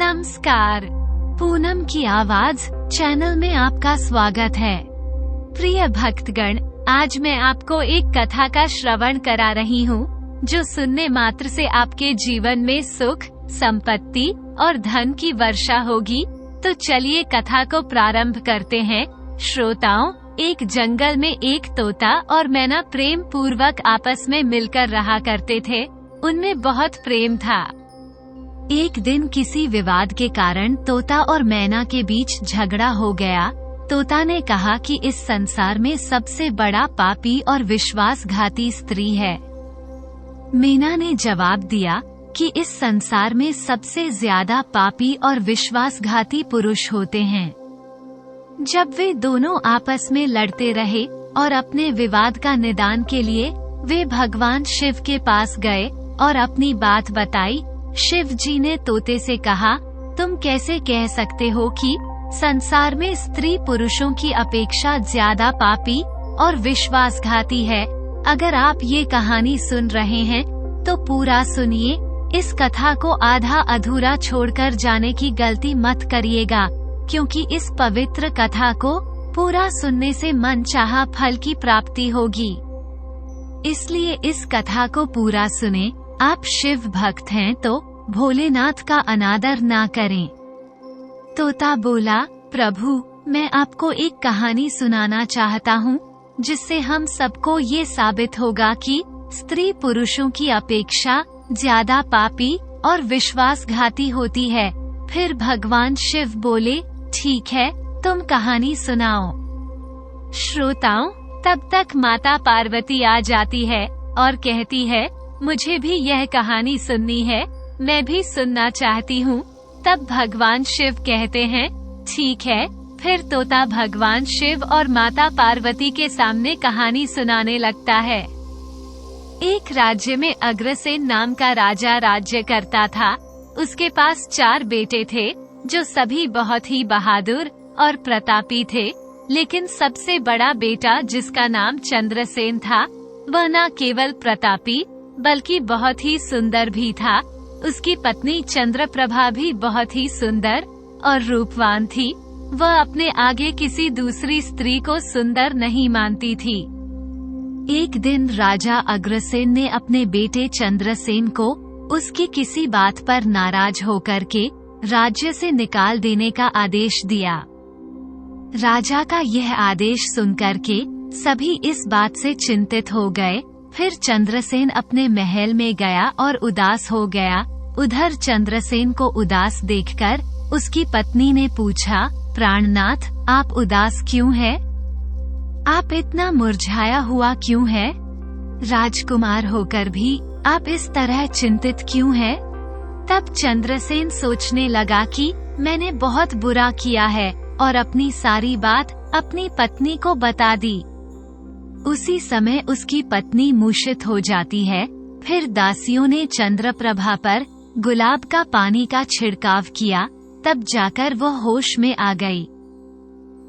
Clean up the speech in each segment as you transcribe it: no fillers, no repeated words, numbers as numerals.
नमस्कार, पूनम की आवाज चैनल में आपका स्वागत है। प्रिय भक्तगण, आज मैं आपको एक कथा का श्रवण करा रही हूँ जो सुनने मात्र से आपके जीवन में सुख, संपत्ति और धन की वर्षा होगी। तो चलिए कथा को प्रारंभ करते हैं। श्रोताओं, एक जंगल में एक तोता और मैना प्रेम पूर्वक आपस में मिलकर रहा करते थे। उनमें बहुत प्रेम था। एक दिन किसी विवाद के कारण तोता और मैना के बीच झगड़ा हो गया। तोता ने कहा कि इस संसार में सबसे बड़ा पापी और विश्वासघाती स्त्री है। मैना ने जवाब दिया कि इस संसार में सबसे ज्यादा पापी और विश्वासघाती पुरुष होते हैं। जब वे दोनों आपस में लड़ते रहे और अपने विवाद का निदान के लिए वे भगवान शिव के पास गए और अपनी बात बताई। शिव जी ने तोते से कहा, तुम कैसे कह सकते हो कि संसार में स्त्री पुरुषों की अपेक्षा ज्यादा पापी और विश्वासघाती है। अगर आप ये कहानी सुन रहे हैं तो पूरा सुनिए। इस कथा को आधा अधूरा छोड़कर जाने की गलती मत करिएगा, क्योंकि इस पवित्र कथा को पूरा सुनने से मनचाहा फल की प्राप्ति होगी। इसलिए इस कथा को पूरा सुने। आप शिव भक्त हैं तो भोलेनाथ का अनादर ना करें। तोता बोला, प्रभु, मैं आपको एक कहानी सुनाना चाहता हूँ जिससे हम सबको ये साबित होगा कि स्त्री पुरुषों की अपेक्षा ज्यादा पापी और विश्वासघाती होती है। फिर भगवान शिव बोले, ठीक है, तुम कहानी सुनाओ। श्रोताओं, तब तक माता पार्वती आ जाती है और कहती है, मुझे भी यह कहानी सुननी है, मैं भी सुनना चाहती हूँ। तब भगवान शिव कहते हैं, ठीक है। फिर तोता भगवान शिव और माता पार्वती के सामने कहानी सुनाने लगता है। एक राज्य में अग्रसेन नाम का राजा राज्य करता था। उसके पास 4 बेटे थे जो सभी बहुत ही बहादुर और प्रतापी थे। लेकिन सबसे बड़ा बेटा, जिसका नाम चंद्रसेन था, वह न केवल प्रतापी बल्कि बहुत ही सुंदर भी था। उसकी पत्नी चंद्रप्रभा भी बहुत ही सुंदर और रूपवान थी। वह अपने आगे किसी दूसरी स्त्री को सुंदर नहीं मानती थी। एक दिन राजा अग्रसेन ने अपने बेटे चंद्रसेन को उसकी किसी बात पर नाराज होकर के राज्य से निकाल देने का आदेश दिया। राजा का यह आदेश सुनकर के सभी इस बात से चिंतित हो गए। फिर चंद्रसेन अपने महल में गया और उदास हो गया। उधर चंद्रसेन को उदास देखकर उसकी पत्नी ने पूछा, प्राणनाथ, आप उदास क्यों हैं? आप इतना मुरझाया हुआ क्यों है? राजकुमार होकर भी आप इस तरह चिंतित क्यों हैं? तब चंद्रसेन सोचने लगा कि मैंने बहुत बुरा किया है और अपनी सारी बात अपनी पत्नी को बता दी। उसी समय उसकी पत्नी मूर्छित हो जाती है। फिर दासियों ने चंद्रप्रभा पर गुलाब का पानी का छिड़काव किया। तब जाकर वह होश में आ गई।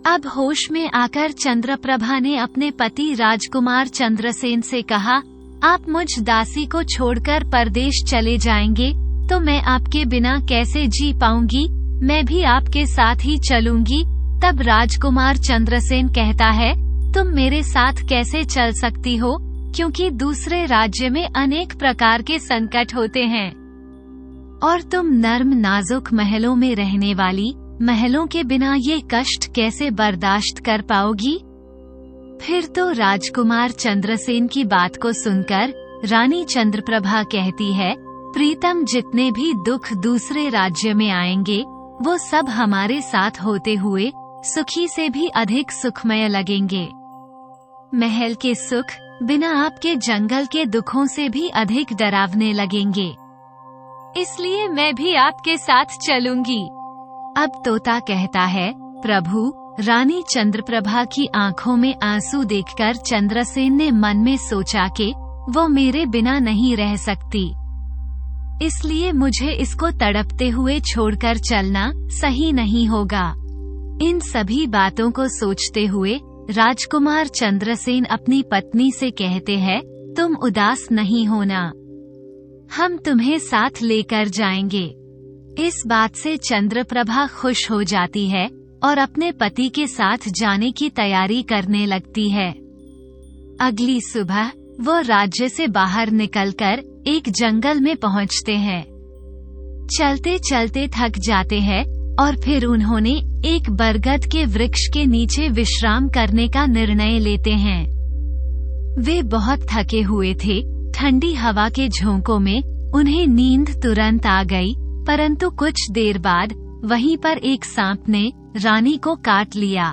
अब होश में आकर चंद्रप्रभा ने अपने पति राजकुमार चंद्रसेन से कहा, आप मुझ दासी को छोड़कर परदेश चले जाएंगे तो मैं आपके बिना कैसे जी पाऊंगी? मैं भी आपके साथ ही चलूंगी। तब राजकुमार चंद्रसेन कहता है, तुम मेरे साथ कैसे चल सकती हो, क्योंकि दूसरे राज्य में अनेक प्रकार के संकट होते हैं और तुम नर्म नाजुक महलों में रहने वाली, महलों के बिना ये कष्ट कैसे बर्दाश्त कर पाओगी? फिर तो राजकुमार चंद्रसेन की बात को सुनकर रानी चंद्रप्रभा कहती है, प्रीतम, जितने भी दुख दूसरे राज्य में आएंगे वो सब हमारे साथ होते हुए सुखी से भी अधिक सुखमय लगेंगे। महल के सुख बिना आपके जंगल के दुखों से भी अधिक डरावने लगेंगे। इसलिए मैं भी आपके साथ चलूंगी। अब तोता कहता है, प्रभु, रानी चंद्रप्रभा की आंखों में आंसू देखकर चंद्रसेन ने मन में सोचा कि वो मेरे बिना नहीं रह सकती, इसलिए मुझे इसको तड़पते हुए छोड़कर चलना सही नहीं होगा। इन सभी बातों को सोचते हुए राजकुमार चंद्रसेन अपनी पत्नी से कहते हैं, तुम उदास नहीं होना, हम तुम्हें साथ लेकर जाएंगे। इस बात से चंद्रप्रभा खुश हो जाती है और अपने पति के साथ जाने की तैयारी करने लगती है। अगली सुबह वो राज्य से बाहर निकलकर एक जंगल में पहुंचते हैं। चलते चलते थक जाते हैं और फिर उन्होंने एक बरगद के वृक्ष के नीचे विश्राम करने का निर्णय लेते हैं। वे बहुत थके हुए थे। ठंडी हवा के झोंकों में उन्हें नींद तुरंत आ गई, परंतु कुछ देर बाद वहीं पर एक सांप ने रानी को काट लिया।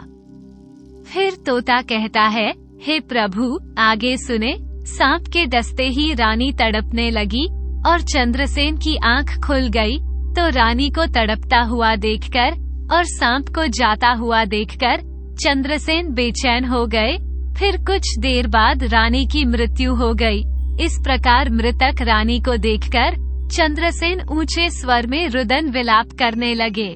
फिर तोता कहता है, हे प्रभु, आगे सुने। सांप के डसते ही रानी तड़पने लगी और चंद्रसेन की आंख खुल गई तो रानी को तड़पता हुआ देखकर और सांप को जाता हुआ देखकर चंद्रसेन बेचैन हो गए। फिर कुछ देर बाद रानी की मृत्यु हो गई। इस प्रकार मृतक रानी को देखकर चंद्रसेन ऊंचे स्वर में रुदन विलाप करने लगे।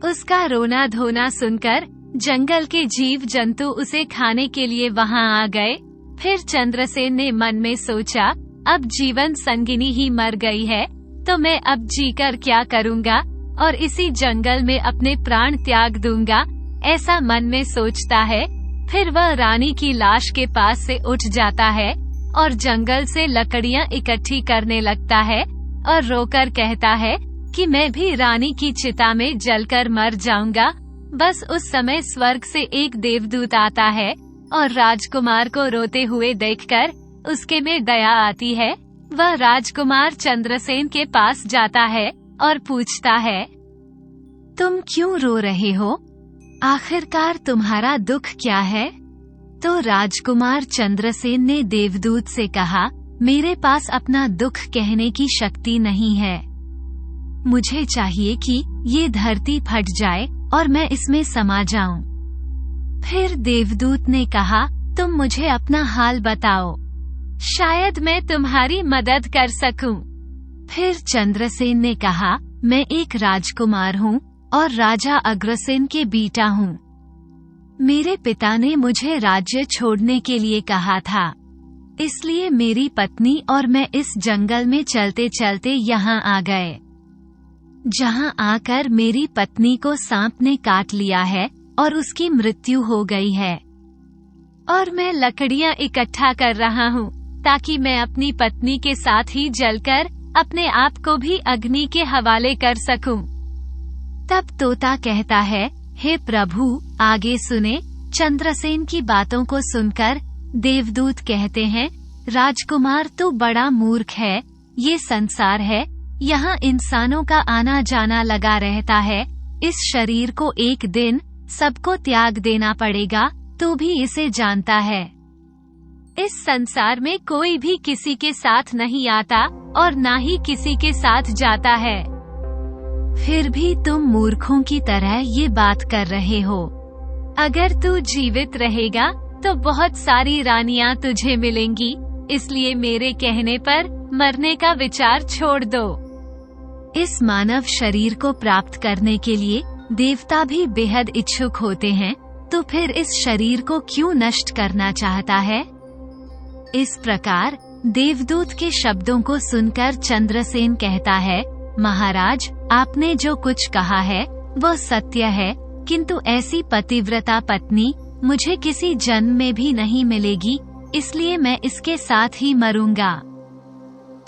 उसका रोना धोना सुनकर जंगल के जीव जंतु उसे खाने के लिए वहां आ गए। फिर चंद्रसेन ने मन में सोचा, अब जीवन संगिनी ही मर गई है तो मैं अब जीकर क्या करूंगा और इसी जंगल में अपने प्राण त्याग दूंगा, ऐसा मन में सोचता है। फिर वह रानी की लाश के पास से उठ जाता है और जंगल से लकड़ियां इकट्ठी करने लगता है और रोकर कहता है कि मैं भी रानी की चिता में जलकर मर जाऊंगा। बस उस समय स्वर्ग से एक देवदूत आता है और राजकुमार को रोते हुए देखकर उसके में दया आती है। वह राजकुमार चंद्रसेन के पास जाता है और पूछता है, तुम क्यों रो रहे हो? आखिरकार तुम्हारा दुख क्या है? तो राजकुमार चंद्रसेन ने देवदूत से कहा, मेरे पास अपना दुख कहने की शक्ति नहीं है। मुझे चाहिए कि ये धरती फट जाए और मैं इसमें समा जाऊं। फिर देवदूत ने कहा, तुम मुझे अपना हाल बताओ, शायद मैं तुम्हारी मदद कर सकूं। फिर चंद्रसेन ने कहा, मैं एक राजकुमार हूँ और राजा अग्रसेन के बेटा हूँ। मेरे पिता ने मुझे राज्य छोड़ने के लिए कहा था, इसलिए मेरी पत्नी और मैं इस जंगल में चलते चलते यहाँ आ गए। जहाँ आकर मेरी पत्नी को सांप ने काट लिया है और उसकी मृत्यु हो गई है और मैं लकड़ियाँ इकट्ठा कर रहा हूँ ताकि मैं अपनी पत्नी के साथ ही जलकर अपने आप को भी अग्नि के हवाले कर सकूं। तब तोता कहता है, हे प्रभु, आगे सुने। चंद्रसेन की बातों को सुनकर देवदूत कहते हैं, राजकुमार तू बड़ा मूर्ख है। ये संसार है, यहाँ इंसानों का आना जाना लगा रहता है। इस शरीर को एक दिन सबको त्याग देना पड़ेगा, तू भी इसे जानता है। इस संसार में कोई भी किसी के साथ नहीं आता और ना ही किसी के साथ जाता है। फिर भी तुम मूर्खों की तरह ये बात कर रहे हो। अगर तू जीवित रहेगा तो बहुत सारी रानियां तुझे मिलेंगी, इसलिए मेरे कहने पर मरने का विचार छोड़ दो। इस मानव शरीर को प्राप्त करने के लिए देवता भी बेहद इच्छुक होते हैं, तो फिर इस शरीर को क्यों नष्ट करना चाहता है? इस प्रकार देवदूत के शब्दों को सुनकर चंद्रसेन कहता है, महाराज, आपने जो कुछ कहा है वो सत्य है, किंतु ऐसी पतिव्रता पत्नी मुझे किसी जन्म में भी नहीं मिलेगी, इसलिए मैं इसके साथ ही मरूंगा।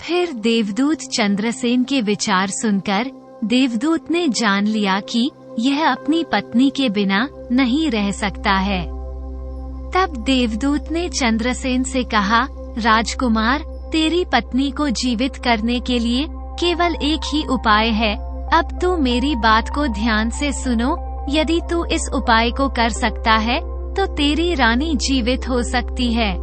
फिर देवदूत चंद्रसेन के विचार सुनकर देवदूत ने जान लिया कि यह अपनी पत्नी के बिना नहीं रह सकता है। तब देवदूत ने चंद्रसेन से कहा, राजकुमार, तेरी पत्नी को जीवित करने के लिए केवल एक ही उपाय है। अब तू मेरी बात को ध्यान से सुनो। यदि तू इस उपाय को कर सकता है तो तेरी रानी जीवित हो सकती है।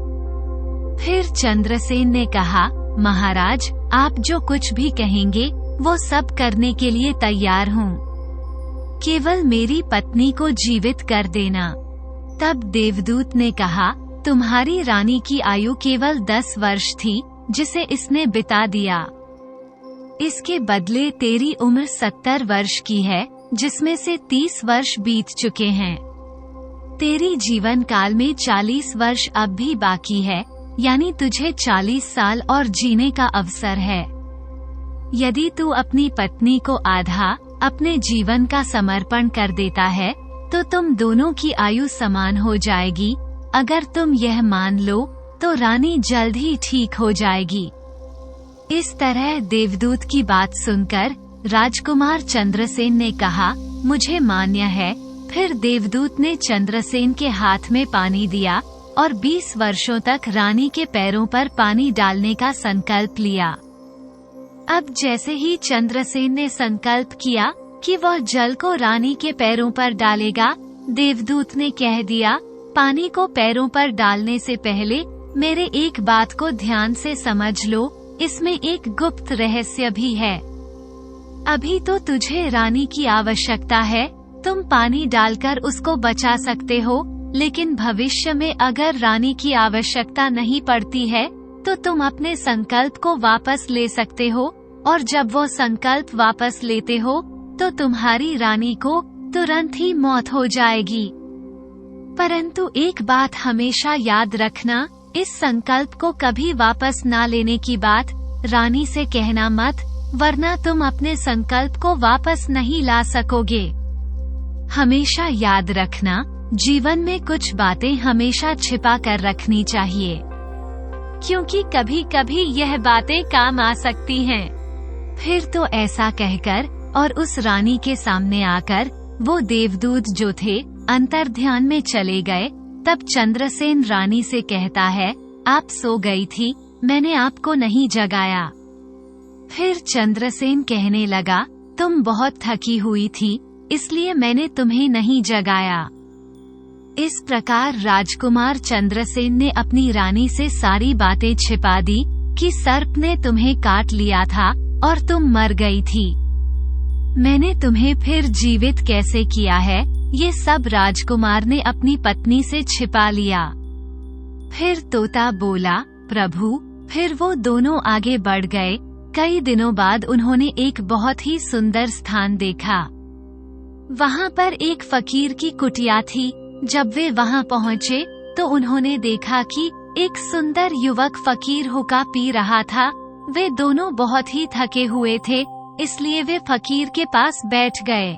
फिर चंद्रसेन ने कहा, महाराज, आप जो कुछ भी कहेंगे वो सब करने के लिए तैयार हूँ, केवल मेरी पत्नी को जीवित कर देना। तब देवदूत ने कहा, तुम्हारी रानी की आयु केवल 10 वर्ष थी जिसे इसने बिता दिया। इसके बदले तेरी उम्र 70 वर्ष की है, जिसमें से 30 वर्ष बीत चुके हैं। तेरी जीवन काल में 40 वर्ष अब भी बाकी है, यानी तुझे 40 साल और जीने का अवसर है। यदि तू अपनी पत्नी को आधा अपने जीवन का समर्पण कर देता है तो तुम दोनों की आयु समान हो जाएगी। अगर तुम यह मान लो तो रानी जल्द ही ठीक हो जाएगी। इस तरह देवदूत की बात सुनकर राजकुमार चंद्रसेन ने कहा, मुझे मान्य है। फिर देवदूत ने चंद्रसेन के हाथ में पानी दिया और 20 वर्षों तक रानी के पैरों पर पानी डालने का संकल्प लिया। अब जैसे ही चंद्रसेन ने संकल्प किया कि वह जल को रानी के पैरों पर डालेगा, देवदूत ने कह दिया, पानी को पैरों पर डालने से पहले मेरे एक बात को ध्यान से समझ लो, इसमें एक गुप्त रहस्य भी है। अभी तो तुझे रानी की आवश्यकता है, तुम पानी डालकर उसको बचा सकते हो, लेकिन भविष्य में अगर रानी की आवश्यकता नहीं पड़ती है तो तुम अपने संकल्प को वापस ले सकते हो, और जब वो संकल्प वापस लेते हो तो तुम्हारी रानी को तुरंत ही मौत हो जाएगी। परंतु एक बात हमेशा याद रखना, इस संकल्प को कभी वापस ना लेने की बात रानी से कहना मत, वरना तुम अपने संकल्प को वापस नहीं ला सकोगे। हमेशा याद रखना, जीवन में कुछ बातें हमेशा छिपा कर रखनी चाहिए, क्योंकि कभी कभी यह बातें काम आ सकती हैं। फिर तो ऐसा कहकर और उस रानी के सामने आकर वो देवदूत जो थे अंतर्ध्यान में चले गए। तब चंद्रसेन रानी से कहता है, आप सो गई थी, मैंने आपको नहीं जगाया। फिर चंद्रसेन कहने लगा, तुम बहुत थकी हुई थी, इसलिए मैंने तुम्हें नहीं जगाया। इस प्रकार राजकुमार चंद्रसेन ने अपनी रानी से सारी बातें छिपा दी कि सर्प ने तुम्हें काट लिया था और तुम मर गई थी। मैंने तुम्हें फिर जीवित कैसे किया है, ये सब राजकुमार ने अपनी पत्नी से छिपा लिया। फिर तोता बोला, प्रभु। फिर वो दोनों आगे बढ़ गए। कई दिनों बाद उन्होंने एक बहुत ही सुंदर स्थान देखा। वहाँ पर एक फकीर की कुटिया थी। जब वे वहाँ पहुँचे तो उन्होंने देखा कि एक सुंदर युवक फकीर हुक्का पी रहा था। वे दोनों बहुत ही थके हुए थे, इसलिए वे फकीर के पास बैठ गए।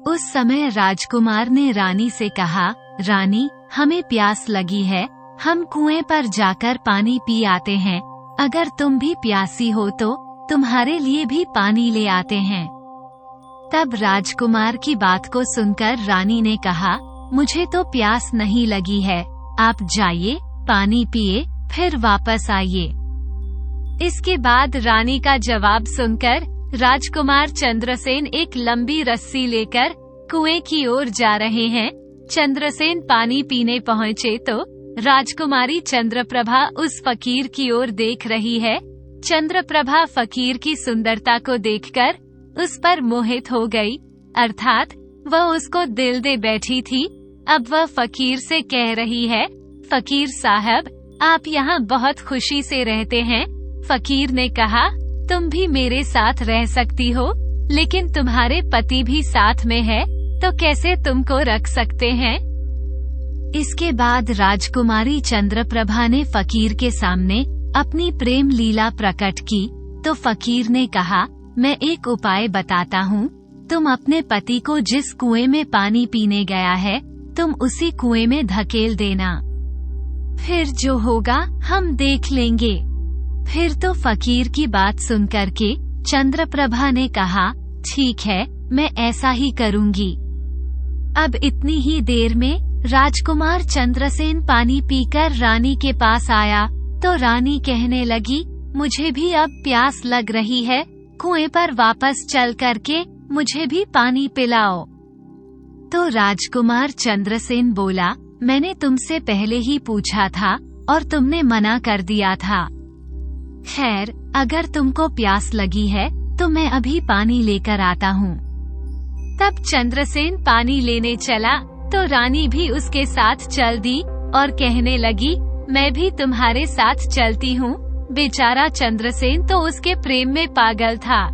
उस समय राजकुमार ने रानी से कहा, रानी, हमें प्यास लगी है, हम कुएं पर जाकर पानी पी आते हैं। अगर तुम भी प्यासी हो तो तुम्हारे लिए भी पानी ले आते हैं। तब राजकुमार की बात को सुनकर रानी ने कहा, मुझे तो प्यास नहीं लगी है, आप जाइए, पानी पिए, फिर वापस आइए। इसके बाद रानी का जवाब सुनकर राजकुमार चंद्रसेन एक लंबी रस्सी लेकर कुएं की ओर जा रहे हैं। चंद्रसेन पानी पीने पहुँचे तो राजकुमारी चंद्रप्रभा उस फकीर की ओर देख रही है। चंद्रप्रभा फकीर की सुंदरता को देखकर उस पर मोहित हो गई, अर्थात वह उसको दिल दे बैठी थी। अब वह फकीर से कह रही है, फकीर साहब, आप यहाँ बहुत खुशी से रहते हैं। फकीर ने कहा, तुम भी मेरे साथ रह सकती हो, लेकिन तुम्हारे पति भी साथ में है, तो कैसे तुमको रख सकते हैं? इसके बाद राजकुमारी चंद्रप्रभा ने फकीर के सामने अपनी प्रेम लीला प्रकट की। तो फकीर ने कहा, मैं एक उपाय बताता हूँ, तुम अपने पति को जिस कुएं में पानी पीने गया है, तुम उसी कुएं में धकेल देना, फिर जो होगा हम देख लेंगे। फिर तो फकीर की बात सुनकर के चंद्रप्रभा ने कहा, ठीक है, मैं ऐसा ही करूँगी। अब इतनी ही देर में राजकुमार चंद्रसेन पानी पीकर रानी के पास आया। तो रानी कहने लगी, मुझे भी अब प्यास लग रही है, कुएं पर वापस चल करके मुझे भी पानी पिलाओ। तो राजकुमार चंद्रसेन बोला, मैंने तुमसे पहले ही पूछा था और तुमने मना कर दिया था। खैर, अगर तुमको प्यास लगी है तो मैं अभी पानी लेकर आता हूँ। तब चंद्रसेन पानी लेने चला तो रानी भी उसके साथ चल दी और कहने लगी, मैं भी तुम्हारे साथ चलती हूँ। बेचारा चंद्रसेन तो उसके प्रेम में पागल था।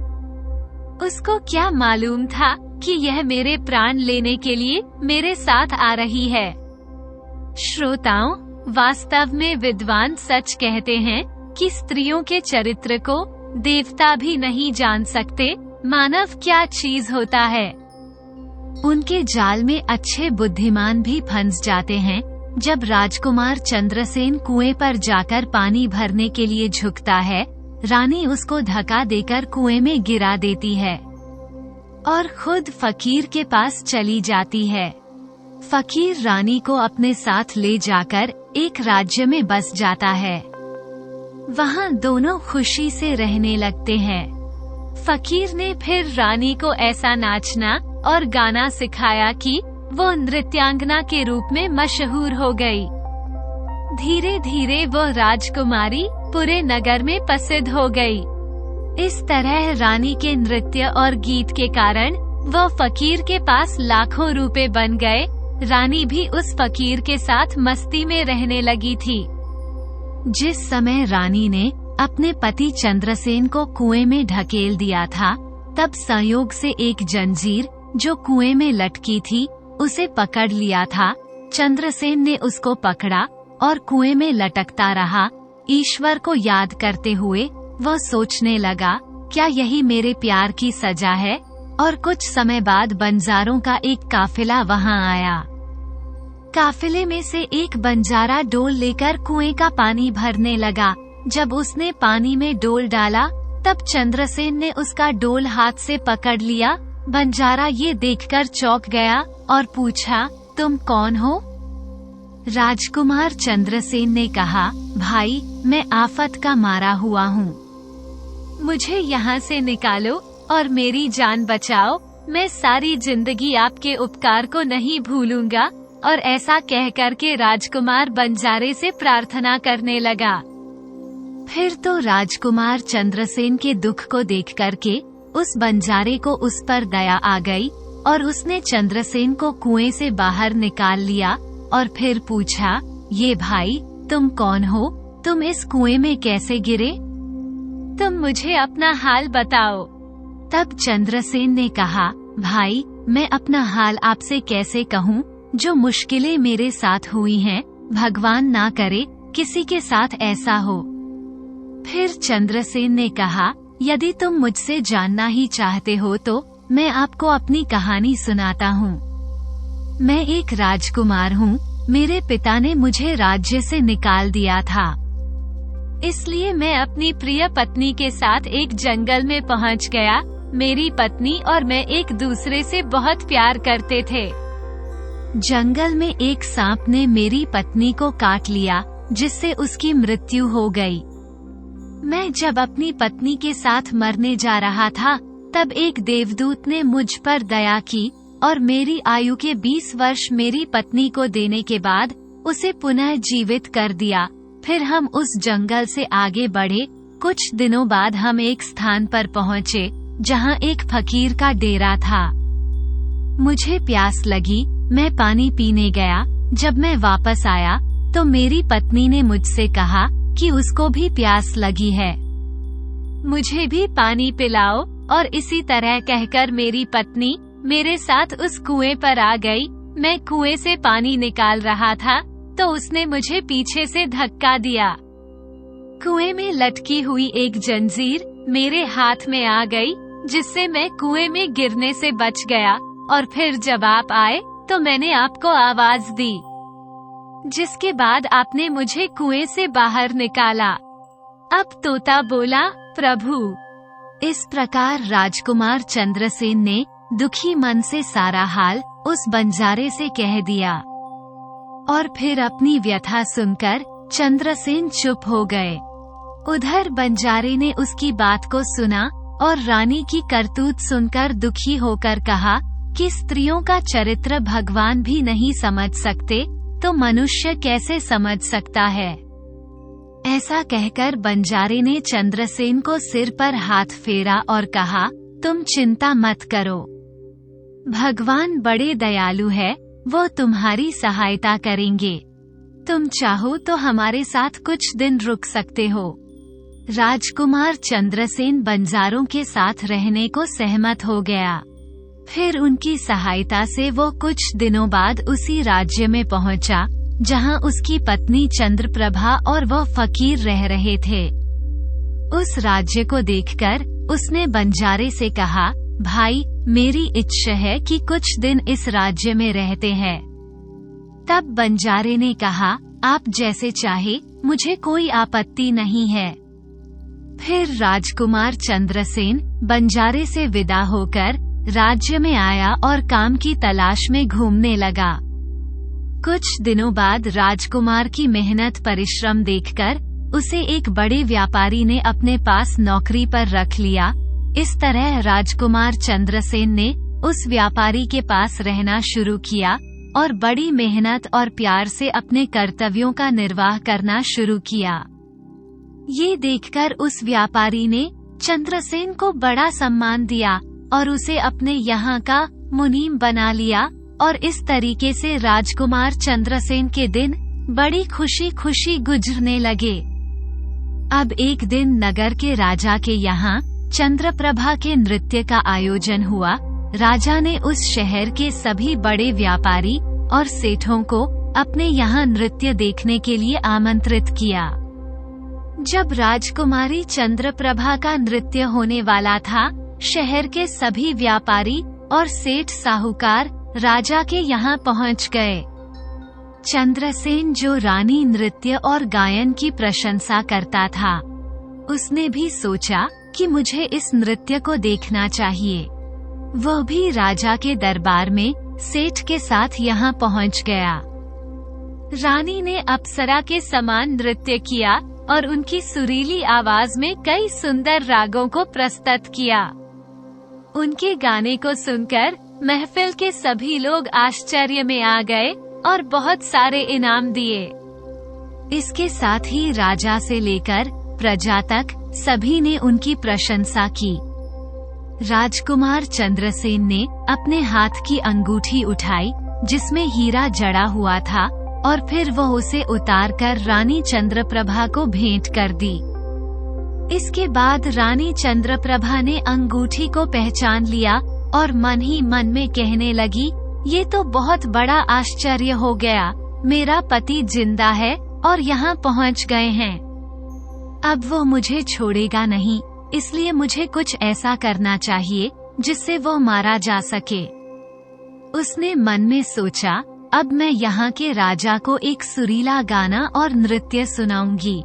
उसको क्या मालूम था कि यह मेरे प्राण लेने के लिए मेरे साथ आ रही है। श्रोताओं, वास्तव में विद्वान सच कहते हैं कि स्त्रियों के चरित्र को देवता भी नहीं जान सकते मानव क्या चीज होता है। उनके जाल में अच्छे बुद्धिमान भी फंस जाते हैं। जब राजकुमार चंद्रसेन कुएं पर जाकर पानी भरने के लिए झुकता है, रानी उसको धक्का देकर कुएं में गिरा देती है और खुद फकीर के पास चली जाती है। फकीर रानी को अपने साथ ले जाकर एक राज्य में बस जाता है। वहाँ दोनों खुशी से रहने लगते हैं। फकीर ने फिर रानी को ऐसा नाचना और गाना सिखाया कि वो नृत्यांगना के रूप में मशहूर हो गई। धीरे धीरे वो राजकुमारी पूरे नगर में प्रसिद्ध हो गई। इस तरह रानी के नृत्य और गीत के कारण वो फकीर के पास लाखों रुपए बन गए। रानी भी उस फकीर के साथ मस्ती में रहने लगी थी। जिस समय रानी ने अपने पति चंद्रसेन को कुएं में ढकेल दिया था, तब संयोग से एक जंजीर जो कुएं में लटकी थी उसे पकड़ लिया था। चंद्रसेन ने उसको पकड़ा और कुएं में लटकता रहा। ईश्वर को याद करते हुए वह सोचने लगा, क्या यही मेरे प्यार की सजा है? और कुछ समय बाद बंजारों का एक काफिला वहां आया। काफिले में से एक बंजारा डोल लेकर कुएं का पानी भरने लगा। जब उसने पानी में डोल डाला, तब चंद्रसेन ने उसका डोल हाथ से पकड़ लिया। बंजारा ये देखकर चौंक गया और पूछा, तुम कौन हो? राजकुमार चंद्रसेन ने कहा, भाई, मैं आफत का मारा हुआ हूँ। मुझे यहाँ से निकालो और मेरी जान बचाओ। मैं सारी जिंदगी आपके उपकार को नहीं भूलूंगा। और ऐसा कहकर के राजकुमार बंजारे से प्रार्थना करने लगा। फिर तो राजकुमार चंद्रसेन के दुख को देख करके उस बंजारे को उस पर दया आ गई और उसने चंद्रसेन को कुएं से बाहर निकाल लिया और फिर पूछा, ये भाई, तुम कौन हो? तुम इस कुएं में कैसे गिरे? तुम मुझे अपना हाल बताओ। तब चंद्रसेन ने कहा, भाई, मैं अपना हाल आपसे कैसे कहूँ? जो मुश्किलें मेरे साथ हुई हैं, भगवान ना करे किसी के साथ ऐसा हो। फिर चंद्रसेन ने कहा, यदि तुम मुझसे जानना ही चाहते हो तो मैं आपको अपनी कहानी सुनाता हूँ। मैं एक राजकुमार हूँ। मेरे पिता ने मुझे राज्य से निकाल दिया था। इसलिए मैं अपनी प्रिय पत्नी के साथ एक जंगल में पहुँच गया। मेरी पत्नी और मैं एक दूसरे से बहुत प्यार करते थे। जंगल में एक सांप ने मेरी पत्नी को काट लिया, जिससे उसकी मृत्यु हो गई। मैं जब अपनी पत्नी के साथ मरने जा रहा था, तब एक देवदूत ने मुझ पर दया की और मेरी आयु के 20 वर्ष मेरी पत्नी को देने के बाद उसे पुनः जीवित कर दिया। फिर हम उस जंगल से आगे बढ़े। कुछ दिनों बाद हम एक स्थान पर पहुँचे, जहाँ एक फकीर का डेरा था। मुझे प्यास लगी। मैं पानी पीने गया। जब मैं वापस आया तो मेरी पत्नी ने मुझसे कहा कि उसको भी प्यास लगी है, मुझे भी पानी पिलाओ। और इसी तरह कहकर मेरी पत्नी मेरे साथ उस कुएं पर आ गई। मैं कुएं से पानी निकाल रहा था तो उसने मुझे पीछे से धक्का दिया। कुएं में लटकी हुई एक जंजीर मेरे हाथ में आ गई, जिससे मैं कुएं में गिरने से बच गया। और फिर जब आप आए तो मैंने आपको आवाज दी, जिसके बाद आपने मुझे कुएं से बाहर निकाला। अब तोता बोला, प्रभु। इस प्रकार राजकुमार चंद्रसेन ने दुखी मन से सारा हाल उस बंजारे से कह दिया। और फिर अपनी व्यथा सुनकर चंद्रसेन चुप हो गए। उधर बंजारे ने उसकी बात को सुना और रानी की करतूत सुनकर दुखी होकर कहा कि स्त्रियों का चरित्र भगवान भी नहीं समझ सकते, तो मनुष्य कैसे समझ सकता है। ऐसा कहकर बंजारे ने चंद्रसेन को सिर पर हाथ फेरा और कहा, तुम चिंता मत करो, भगवान बड़े दयालु है, वो तुम्हारी सहायता करेंगे। तुम चाहो तो हमारे साथ कुछ दिन रुक सकते हो। राजकुमार चंद्रसेन बंजारों के साथ रहने को सहमत हो गया। फिर उनकी सहायता से वो कुछ दिनों बाद उसी राज्य में पहुंचा, जहां उसकी पत्नी चंद्रप्रभा और वह फकीर रह रहे थे। उस राज्य को देखकर उसने बंजारे से कहा, भाई, मेरी इच्छा है कि कुछ दिन इस राज्य में रहते हैं। तब बंजारे ने कहा, आप जैसे चाहे, मुझे कोई आपत्ति नहीं है। फिर राजकुमार चंद्रसेन बंजारे से विदा होकर राज्य में आया और काम की तलाश में घूमने लगा। कुछ दिनों बाद राजकुमार की मेहनत परिश्रम देखकर उसे एक बड़े व्यापारी ने अपने पास नौकरी पर रख लिया। इस तरह राजकुमार चंद्रसेन ने उस व्यापारी के पास रहना शुरू किया और बड़ी मेहनत और प्यार से अपने कर्तव्यों का निर्वाह करना शुरू किया। ये देखकर उस व्यापारी ने चंद्रसेन को बड़ा सम्मान दिया और उसे अपने यहाँ का मुनीम बना लिया और इस तरीके से राजकुमार चंद्रसेन के दिन बड़ी खुशी खुशी गुजरने लगे। अब एक दिन नगर के राजा के यहाँ चंद्रप्रभा के नृत्य का आयोजन हुआ। राजा ने उस शहर के सभी बड़े व्यापारी और सेठों को अपने यहाँ नृत्य देखने के लिए आमंत्रित किया। जब राजकुमारी चंद्रप्रभा का नृत्य होने वाला था, शहर के सभी व्यापारी और सेठ साहूकार राजा के यहाँ पहुँच गए। चंद्रसेन, जो रानी नृत्य और गायन की प्रशंसा करता था, उसने भी सोचा कि मुझे इस नृत्य को देखना चाहिए। वह भी राजा के दरबार में सेठ के साथ यहाँ पहुँच गया। रानी ने अप्सरा के समान नृत्य किया और उनकी सुरीली आवाज में कई सुंदर रागों को प्रस्तुत किया। उनके गाने को सुनकर महफिल के सभी लोग आश्चर्य में आ गए और बहुत सारे इनाम दिए। इसके साथ ही राजा से लेकर प्रजा तक सभी ने उनकी प्रशंसा की। राजकुमार चंद्रसेन ने अपने हाथ की अंगूठी उठाई जिसमें हीरा जड़ा हुआ था और फिर वह उसे उतारकर रानी चंद्रप्रभा को भेंट कर दी। इसके बाद रानी चंद्रप्रभा ने अंगूठी को पहचान लिया और मन ही मन में कहने लगी, ये तो बहुत बड़ा आश्चर्य हो गया, मेरा पति जिंदा है और यहाँ पहुँच गए हैं। अब वो मुझे छोड़ेगा नहीं, इसलिए मुझे कुछ ऐसा करना चाहिए जिससे वो मारा जा सके। उसने मन में सोचा, अब मैं यहाँ के राजा को एक सुरीला गाना और नृत्य सुनाऊंगी,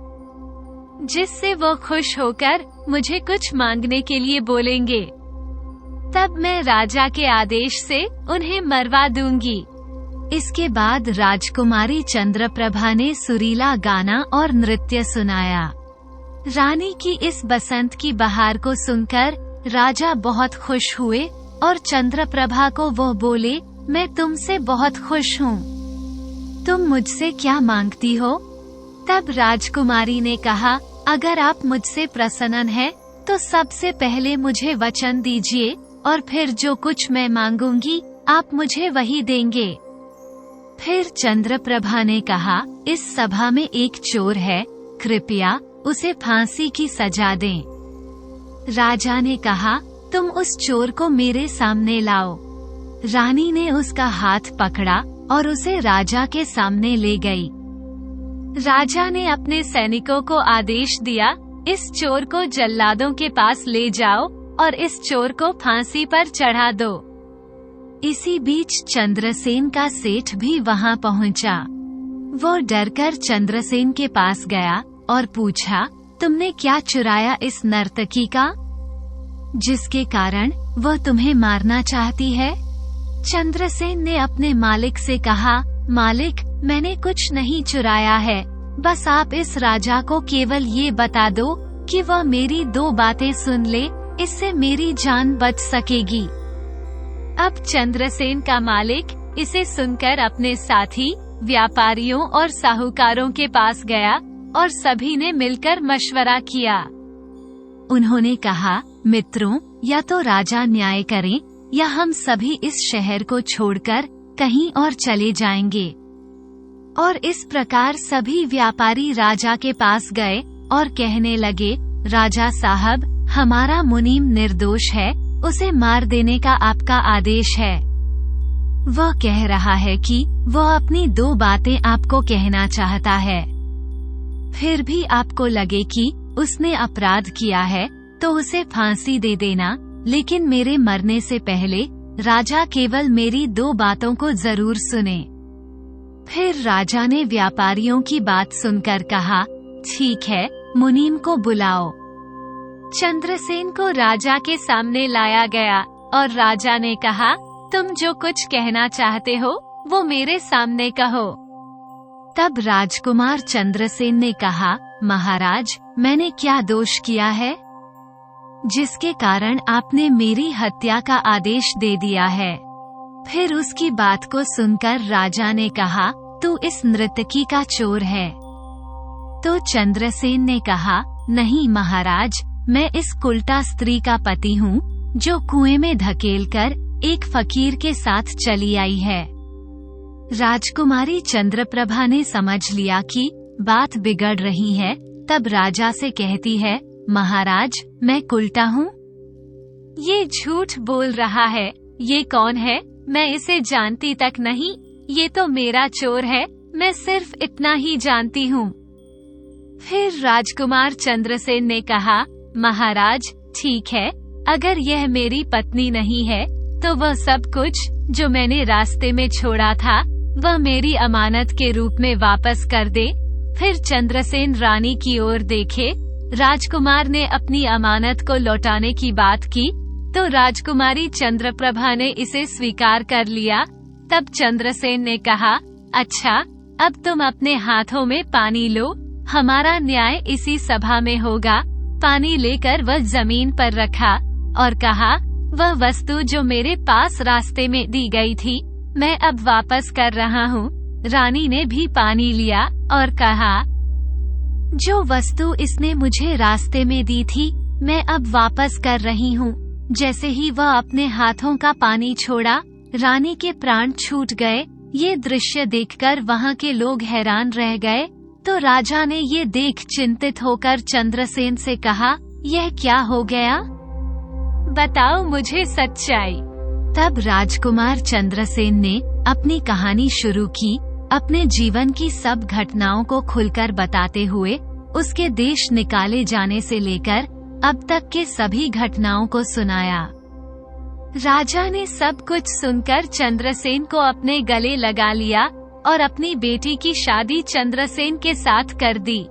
जिससे वो खुश होकर मुझे कुछ मांगने के लिए बोलेंगे। तब मैं राजा के आदेश से उन्हें मरवा दूंगी। इसके बाद राजकुमारी चंद्रप्रभा ने सुरीला गाना और नृत्य सुनाया। रानी की इस बसंत की बहार को सुनकर राजा बहुत खुश हुए और चंद्रप्रभा को वो बोले, मैं तुमसे बहुत खुश हूँ, तुम मुझसे क्या मांगती हो? तब राजकुमारी ने कहा, अगर आप मुझसे प्रसन्न हैं, तो सबसे पहले मुझे वचन दीजिए और फिर जो कुछ मैं मांगूंगी आप मुझे वही देंगे। फिर चंद्रप्रभा ने कहा, इस सभा में एक चोर है, कृपया उसे फांसी की सजा दें। राजा ने कहा, तुम उस चोर को मेरे सामने लाओ। रानी ने उसका हाथ पकड़ा और उसे राजा के सामने ले गई। राजा ने अपने सैनिकों को आदेश दिया, इस चोर को जल्लादों के पास ले जाओ और इस चोर को फांसी पर चढ़ा दो। इसी बीच चंद्रसेन का सेठ भी वहां पहुंचा। वो डरकर चंद्रसेन के पास गया और पूछा, तुमने क्या चुराया इस नर्तकी का, जिसके कारण वह तुम्हें मारना चाहती है? चंद्रसेन ने अपने मालिक से कहा, मालिक, मैंने कुछ नहीं चुराया है, बस आप इस राजा को केवल ये बता दो कि वह मेरी 2 बातें सुन ले, इससे मेरी जान बच सकेगी। अब चंद्रसेन का मालिक इसे सुनकर अपने साथी व्यापारियों और साहूकारों के पास गया और सभी ने मिलकर मशवरा किया। उन्होंने कहा, मित्रों, या तो राजा न्याय करें या हम सभी इस शहर को छोड़कर कहीं और चले जाएंगे। और इस प्रकार सभी व्यापारी राजा के पास गए और कहने लगे, राजा साहब, हमारा मुनीम निर्दोष है, उसे मार देने का आपका आदेश है। वह कह रहा है कि वह अपनी 2 बातें आपको कहना चाहता है। फिर भी आपको लगे कि उसने अपराध किया है तो उसे फांसी दे देना, लेकिन मेरे मरने से पहले राजा केवल मेरी 2 बातों को जरूर सुने। फिर राजा ने व्यापारियों की बात सुनकर कहा, ठीक है, मुनीम को बुलाओ। चंद्रसेन को राजा के सामने लाया गया और राजा ने कहा, तुम जो कुछ कहना चाहते हो वो मेरे सामने कहो। तब राजकुमार चंद्रसेन ने कहा, महाराज, मैंने क्या दोष किया है जिसके कारण आपने मेरी हत्या का आदेश दे दिया है। फिर उसकी बात को सुनकर राजा ने कहा, तू इस नर्तकी का चोर है। तो चंद्रसेन ने कहा, नहीं महाराज, मैं इस कुलटा स्त्री का पति हूँ जो कुएं में धकेलकर एक फकीर के साथ चली आई है। राजकुमारी चंद्रप्रभा ने समझ लिया कि बात बिगड़ रही है, तब राजा से कहती है, महाराज, मैं कुलटा हूँ। ये झूठ बोल रहा है, ये कौन है? मैं इसे जानती तक नहीं, ये तो मेरा चोर है, मैं सिर्फ इतना ही जानती हूँ। फिर राजकुमार चंद्रसेन ने कहा, महाराज, ठीक है, अगर यह मेरी पत्नी नहीं है तो वह सब कुछ जो मैंने रास्ते में छोड़ा था वह मेरी अमानत के रूप में वापस कर दे। फिर चंद्रसेन रानी की ओर देखे। राजकुमार ने अपनी अमानत को लौटाने की बात की तो राजकुमारी चंद्रप्रभा ने इसे स्वीकार कर लिया। तब चंद्रसेन ने कहा, अच्छा, अब तुम अपने हाथों में पानी लो, हमारा न्याय इसी सभा में होगा। पानी लेकर वह जमीन पर रखा और कहा, वह वस्तु जो मेरे पास रास्ते में दी गई थी मैं अब वापस कर रहा हूँ। रानी ने भी पानी लिया और कहा, जो वस्तु इसने मुझे रास्ते में दी थी मैं अब वापस कर रही हूँ। जैसे ही वह अपने हाथों का पानी छोड़ा, रानी के प्राण छूट गए। ये दृश्य देखकर वहाँ के लोग हैरान रह गए। तो राजा ने ये देख चिंतित होकर चंद्रसेन से कहा, यह क्या हो गया? बताओ मुझे सच्चाई। तब राजकुमार चंद्रसेन ने अपनी कहानी शुरू की, अपने जीवन की सब घटनाओं को खुलकर बताते हुए उसके देश निकाले जाने से लेकर अब तक के सभी घटनाओं को सुनाया। राजा ने सब कुछ सुनकर चंद्रसेन को अपने गले लगा लिया और अपनी बेटी की शादी चंद्रसेन के साथ कर दी।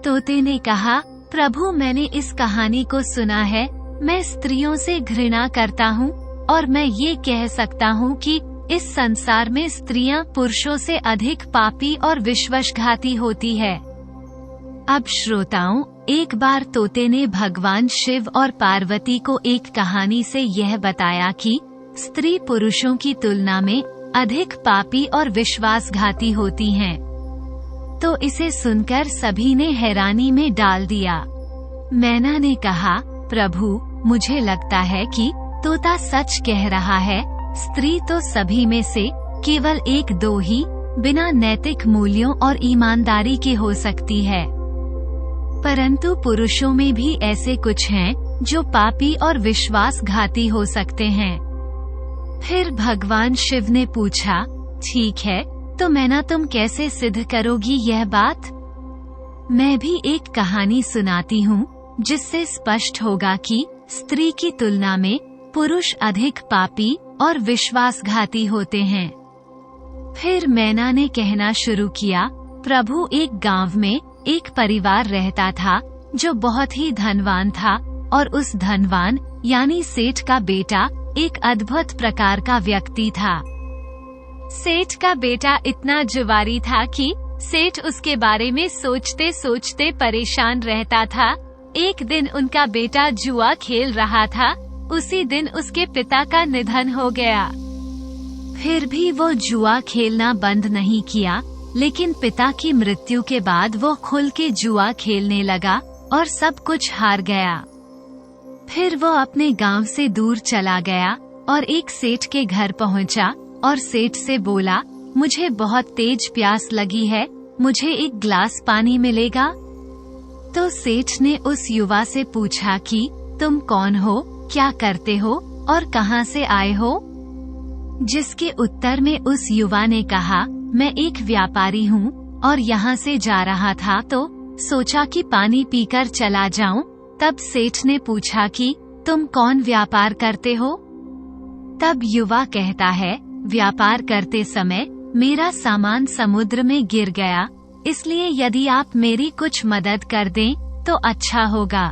तोते ने कहा, प्रभु, मैंने इस कहानी को सुना है। मैं स्त्रियों से घृणा करता हूँ और मैं ये कह सकता हूँ कि इस संसार में स्त्रियां पुरुषों से अधिक पापी और विश्वासघाती होती है। अब श्रोताओं, एक बार तोते ने भगवान शिव और पार्वती को एक कहानी से यह बताया कि स्त्री पुरुषों की तुलना में अधिक पापी और विश्वासघाती होती हैं। तो इसे सुनकर सभी ने हैरानी में डाल दिया। मैना ने कहा, प्रभु, मुझे लगता है कि तोता सच कह रहा है। स्त्री तो सभी में से केवल 1-2 ही बिना नैतिक मूल्यों और ईमानदारी के हो सकती है, परंतु पुरुषों में भी ऐसे कुछ हैं जो पापी और विश्वासघाती हो सकते हैं। फिर भगवान शिव ने पूछा, ठीक है, तो मैना, तुम कैसे सिद्ध करोगी यह बात? मैं भी एक कहानी सुनाती हूँ जिससे स्पष्ट होगा कि स्त्री की तुलना में पुरुष अधिक पापी और विश्वासघाती होते हैं। फिर मैना ने कहना शुरू किया, प्रभु, एक गांव में एक परिवार रहता था जो बहुत ही धनवान था और उस धनवान यानी सेठ का बेटा एक अद्भुत प्रकार का व्यक्ति था। सेठ का बेटा इतना जुआरी था कि सेठ उसके बारे में सोचते सोचते परेशान रहता था। एक दिन उनका बेटा जुआ खेल रहा था, उसी दिन उसके पिता का निधन हो गया। फिर भी वो जुआ खेलना बंद नहीं किया, लेकिन पिता की मृत्यु के बाद वो खुल के जुआ खेलने लगा और सब कुछ हार गया। फिर वो अपने गांव से दूर चला गया और एक सेठ के घर पहुंचा और सेठ से बोला, मुझे बहुत तेज प्यास लगी है, मुझे एक गिलास पानी मिलेगा? तो सेठ ने उस युवा से पूछा कि तुम कौन हो, क्या करते हो और कहां से आए हो? जिसके उत्तर में उस युवा ने कहा, मैं एक व्यापारी हूँ और यहाँ से जा रहा था तो सोचा कि पानी पीकर चला जाऊं। तब सेठ ने पूछा कि तुम कौन व्यापार करते हो? तब युवा कहता है, व्यापार करते समय मेरा सामान समुद्र में गिर गया, इसलिए यदि आप मेरी कुछ मदद कर दें तो अच्छा होगा।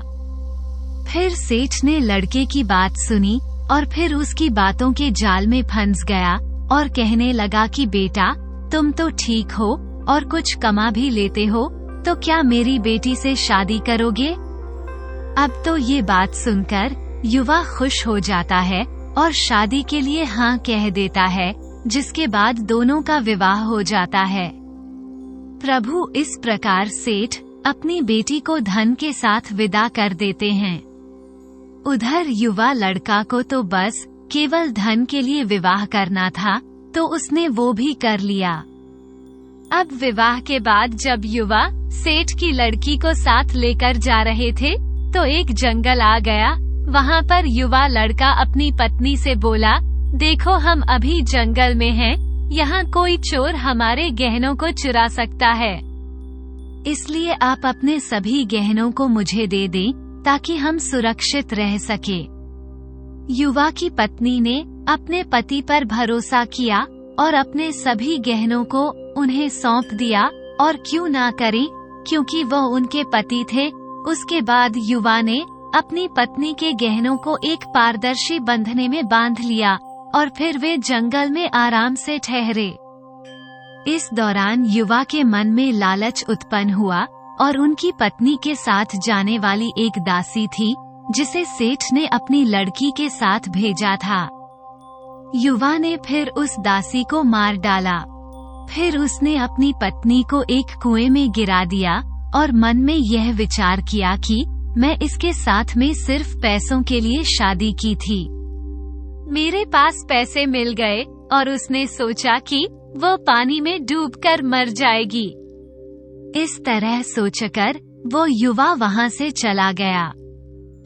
फिर सेठ ने लड़के की बात सुनी और फिर उसकी बातों के जाल में फंस गया और कहने लगा कि बेटा, तुम तो ठीक हो और कुछ कमा भी लेते हो, तो क्या मेरी बेटी से शादी करोगे? अब तो ये बात सुनकर युवा खुश हो जाता है और शादी के लिए हाँ कह देता है, जिसके बाद दोनों का विवाह हो जाता है। प्रभु इस प्रकार सेठ अपनी बेटी को धन के साथ विदा कर देते हैं। उधर युवा लड़का को तो बस केवल धन के लिए विवाह करना था, तो उसने वो भी कर लिया। अब विवाह के बाद जब युवा सेठ की लड़की को साथ लेकर जा रहे थे तो एक जंगल आ गया। वहाँ पर युवा लड़का अपनी पत्नी से बोला, देखो हम अभी जंगल में हैं, यहाँ कोई चोर हमारे गहनों को चुरा सकता है, इसलिए आप अपने सभी गहनों को मुझे दे दें ताकि हम सुरक्षित रह सके। युवा की पत्नी ने अपने पति पर भरोसा किया और अपने सभी गहनों को उन्हें सौंप दिया, और क्यों ना करें, क्योंकि वह उनके पति थे। उसके बाद युवा ने अपनी पत्नी के गहनों को एक पारदर्शी बंधने में बांध लिया और फिर वे जंगल में आराम से ठहरे। इस दौरान युवा के मन में लालच उत्पन्न हुआ और उनकी पत्नी के साथ जाने वाली एक दासी थी जिसे सेठ ने अपनी लड़की के साथ भेजा था। युवा ने फिर उस दासी को मार डाला। फिर उसने अपनी पत्नी को एक कुएं में गिरा दिया और मन में यह विचार किया कि मैं इसके साथ में सिर्फ पैसों के लिए शादी की थी, मेरे पास पैसे मिल गए, और उसने सोचा कि वो पानी में डूबकर मर जाएगी। इस तरह सोचकर वो युवा वहाँ से चला गया,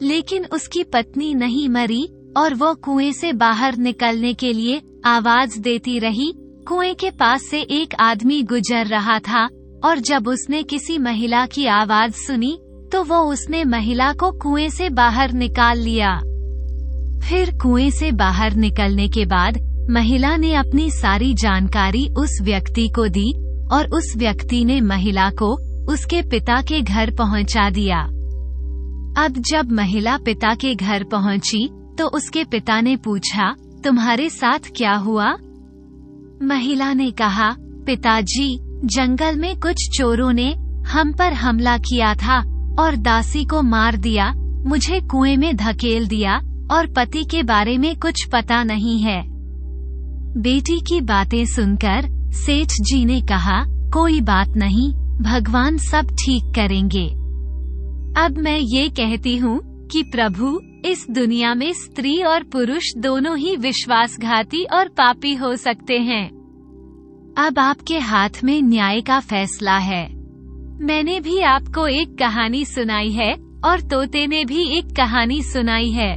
लेकिन उसकी पत्नी नहीं मरी और वो कुएं से बाहर निकलने के लिए आवाज देती रही। कुएं के पास से एक आदमी गुजर रहा था और जब उसने किसी महिला की आवाज सुनी तो वो उसने महिला को कुएं से बाहर निकाल लिया। फिर कुएं से बाहर निकलने के बाद महिला ने अपनी सारी जानकारी उस व्यक्ति को दी और उस व्यक्ति ने महिला को उसके पिता के घर पहुंचा दिया। अब जब महिला पिता के घर पहुंची तो उसके पिता ने पूछा, तुम्हारे साथ क्या हुआ? महिला ने कहा, पिताजी, जंगल में कुछ चोरों ने हम पर हमला किया था और दासी को मार दिया, मुझे कुएं में धकेल दिया और पति के बारे में कुछ पता नहीं है। बेटी की बातें सुनकर सेठ जी ने कहा, कोई बात नहीं, भगवान सब ठीक करेंगे। अब मैं ये कहती हूँ कि प्रभु, इस दुनिया में स्त्री और पुरुष दोनों ही विश्वासघाती और पापी हो सकते हैं। अब आपके हाथ में न्याय का फैसला है। मैंने भी आपको एक कहानी सुनाई है और तोते ने भी एक कहानी सुनाई है।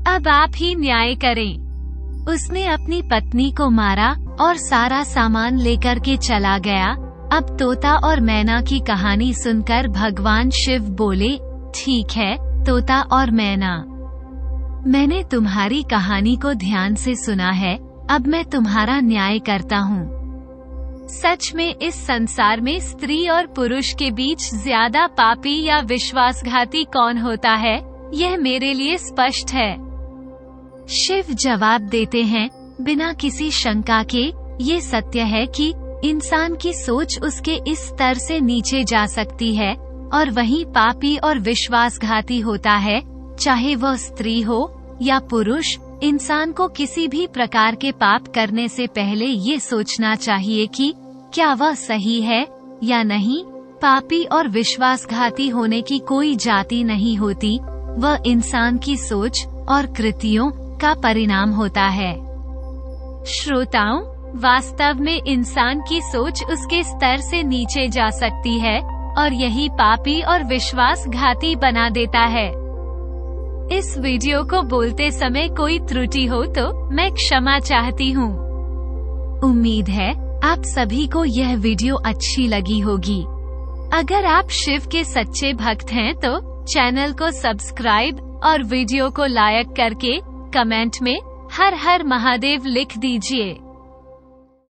अब आप ही न्याय करें। उसने अपनी पत्नी को मारा और सारा सामान लेकर के चला गया। अब तोता और मैना की कहानी सुनकर भगवान शिव बोले, ठीक है तोता और मैना, मैंने तुम्हारी कहानी को ध्यान से सुना है, अब मैं तुम्हारा न्याय करता हूँ। सच में इस संसार में स्त्री और पुरुष के बीच ज्यादा पापी या विश्वासघाती कौन होता है, यह मेरे लिए स्पष्ट है। शिव जवाब देते हैं, बिना किसी शंका के, ये सत्य है कि इंसान की सोच उसके इस स्तर से नीचे जा सकती है और वही पापी और विश्वासघाती होता है, चाहे वह स्त्री हो या पुरुष। इंसान को किसी भी प्रकार के पाप करने से पहले ये सोचना चाहिए कि क्या वह सही है या नहीं। पापी और विश्वासघाती होने की कोई जाति नहीं होती, वह इंसान की सोच और कृतियों का परिणाम होता है। श्रोताओं, वास्तव में इंसान की सोच उसके स्तर से नीचे जा सकती है और यही पापी और विश्वासघाती बना देता है। इस वीडियो को बोलते समय कोई त्रुटि हो तो मैं क्षमा चाहती हूँ। उम्मीद है आप सभी को यह वीडियो अच्छी लगी होगी। अगर आप शिव के सच्चे भक्त हैं तो चैनल को सब्सक्राइब और वीडियो को लाइक करके कमेंट में हर हर महादेव लिख दीजिए।